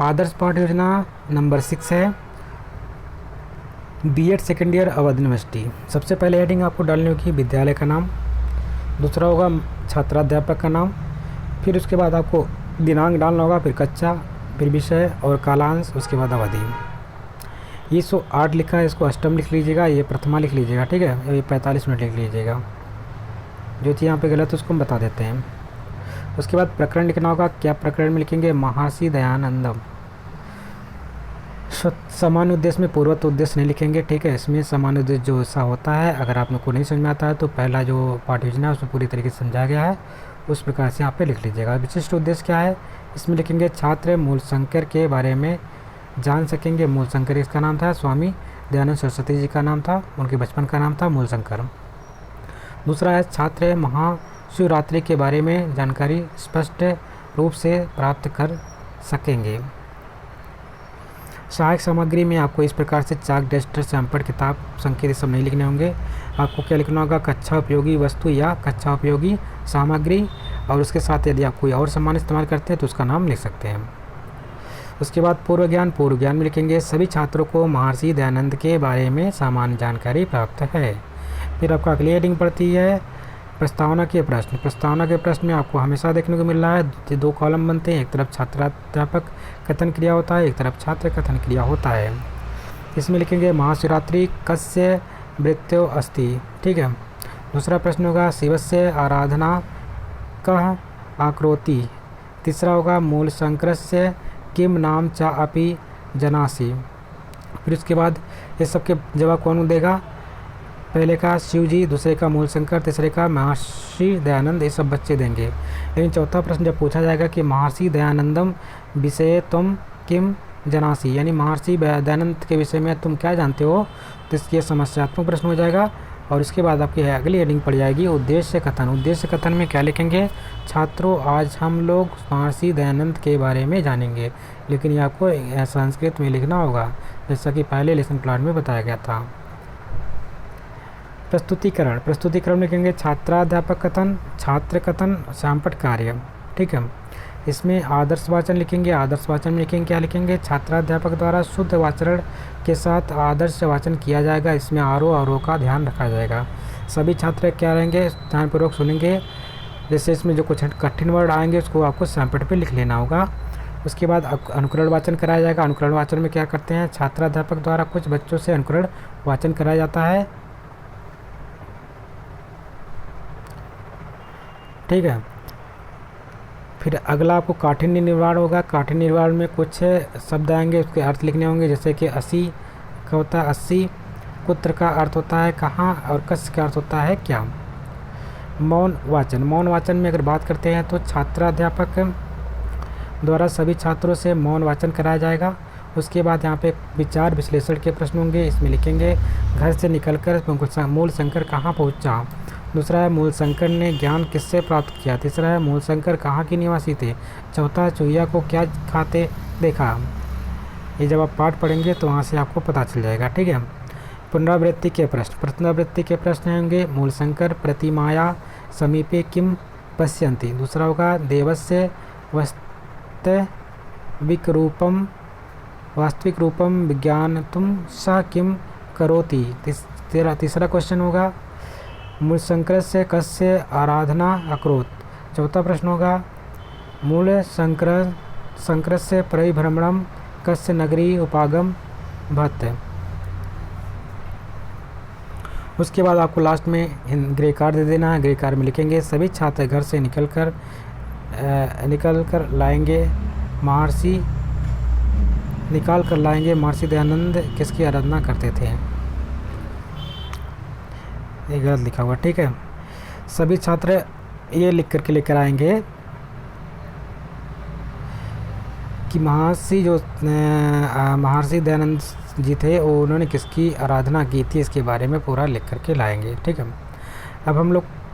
आदर्श पाठ्य योजना नंबर 6 है, BEd second year Awadh university. सबसे पहले हेडिंग आपको डालनी होगी विद्यालय का नाम, दूसरा होगा छात्राध्यापक का नाम, फिर उसके बाद आपको दिनांक डालना होगा, फिर कक्षा, फिर विषय और कालांश, उसके बाद अवधि। ये 108 लिखा है, इसको अष्टम लिख लीजिएगा, ये प्रथमा लिख लीजिएगा, ठीक है। ये 45 मिनट लिख लीजिएगा। जो चीज़ यहाँ पे गलत है उसको हम बता देते हैं। उसके बाद प्रकरण लिखना होगा। क्या प्रकरण में लिखेंगे? महर्षि दयानंदम। सामान्य उद्देश्य में पूर्वत उद्देश्य नहीं लिखेंगे, ठीक है। इसमें सामान्य उद्देश्य जो ऐसा होता है, अगर आप लोग को नहीं समझ में आता है तो पहला जो पाठ्य योजना है उसमें पूरी तरीके से समझाया गया है, उस प्रकार से यहाँ पे लिख लीजिएगा। विशिष्ट उद्देश्य क्या है? इसमें लिखेंगे छात्र मूलशंकर के बारे में जान सकेंगे। मूलशंकर इसका नाम था, स्वामी दयानंद सरस्वती जी का नाम था, उनके बचपन का नाम था मूलशंकर। दूसरा है छात्र महाशिवरात्रि के बारे में जानकारी स्पष्ट रूप से प्राप्त कर सकेंगे। सहायक सामग्री में आपको इस प्रकार से चाक, डस्टर, सैंपल, किताब, संकेत सब नहीं लिखने होंगे। आपको क्या लिखना होगा? कक्षा उपयोगी वस्तु या कक्षा उपयोगी सामग्री, और उसके साथ यदि आप कोई और सामान इस्तेमाल करते हैं तो उसका नाम लिख सकते हैं। उसके बाद पूर्व ज्ञान में लिखेंगे सभी छात्रों को महर्षि दयानंद के बारे में सामान्य जानकारी प्राप्त है। फिर आपका अगली हेडिंग पड़ती है प्रस्तावना के प्रश्न। प्रस्तावना के प्रश्न में आपको हमेशा देखने को मिल रहा है 2 कॉलम बनते हैं, एक तरफ छात्राध्यापक कथन क्रिया होता है, एक तरफ छात्र कथन क्रिया होता है। इसमें लिखेंगे महाशिवरात्रि कस्य मृत्यो अस्ति, ठीक है। दूसरा प्रश्न होगा शिवस्य आराधना कः आकरोति। तीसरा होगा मूलशंकरस्य किम नाम च अपि जनासि। फिर उसके बाद ये सबके जवाब कौन देगा? पहले का शिव जी, दूसरे का मूलशंकर, तीसरे का महर्षि दयानंद, ये सब बच्चे देंगे। लेकिन चौथा प्रश्न जब पूछा जाएगा कि महर्षि दयानंदम विषय तुम किम जनासी, यानी महर्षि दयानंद के विषय में तुम क्या जानते हो, तो इसकी समस्यात्मक प्रश्न हो जाएगा। और इसके बाद आपकी अगली हेडिंग पड़ जाएगी उद्देश्य कथन। उद्देश्य कथन में क्या लिखेंगे? छात्रों आज हम लोग महर्षि दयानंद के बारे में जानेंगे, लेकिन ये आपको संस्कृत में लिखना होगा, जैसा कि पहले लेसन प्लान में बताया गया था। प्रस्तुतिकरण में लिखेंगे छात्राध्यापक कथन, छात्र कथन, सैंपट कार्य, ठीक है। इसमें आदर्श वाचन लिखेंगे। आदर्श वाचन में लिखेंगे क्या लिखेंगे? छात्राध्यापक द्वारा शुद्ध वाचन के साथ आदर्श वाचन किया जाएगा। इसमें आरोह का ध्यान रखा जाएगा। सभी छात्र क्या रहेंगे? ध्यानपूर्वक सुनेंगे। जैसे इसमें जो कुछ कठिन वर्ड आएंगे उसको आपको सैंपट पे लिख लेना होगा। उसके बाद अनुकरण वाचन कराया जाएगा। अनुकरण वाचन में क्या करते हैं? छात्राध्यापक द्वारा कुछ बच्चों से अनुकरण वाचन कराया जाता है, ठीक है। फिर अगला आपको काठिन्य निर्वाण होगा। काठिन्य निर्वाण में कुछ शब्द आएंगे, उसके अर्थ लिखने होंगे। जैसे कि 80 का होता है 80, कुत्र का अर्थ होता है कहाँ, और कस्य का अर्थ होता है क्या। मौन वाचन में अगर बात करते हैं तो छात्राध्यापक द्वारा सभी छात्रों से मौन वाचन कराया जाएगा। उसके बाद यहाँ पे विचार विश्लेषण के प्रश्न होंगे। इसमें लिखेंगे घर से निकलकर मूलशंकर कहाँ पहुँचा। दूसरा है मूलशंकर ने ज्ञान किससे प्राप्त किया। तीसरा है मूलशंकर कहाँ के निवासी थे। चौथा चूहिया को क्या खाते देखा। ये जब आप पाठ पढ़ेंगे तो वहाँ से आपको पता चल जाएगा, ठीक है। पुनरावृत्ति के प्रश्न होंगे मूलशंकर प्रतिमाया समीपे किम पश्यन्ति। दूसरा होगा देवस्य वास्तविक रूपम विज्ञानतुं सः किम करोति। तीसरा क्वेश्चन होगा मूलशंकरस्य कस्य आराधना अकरोत्। चौथा प्रश्न होगा मूलशंकरस्य परिभ्रमणं कस्य नगरी उपागम भत्। उसके बाद आपको लास्ट में ग्रे कार्ड दे देना है। ग्रे कार्ड में लिखेंगे सभी छात्र घर से निकल कर लाएंगे महर्षि दयानंद किसकी आराधना करते थे। ये गलत लिखा हुआ, ठीक है। सभी छात्र ये लिख करके लेकर आएंगे कि महर्षि दयानंद जी थे, उन्होंने किसकी आराधना की थी, इसके बारे में पूरा लिख करके लाएंगे, ठीक है। अब हम लोग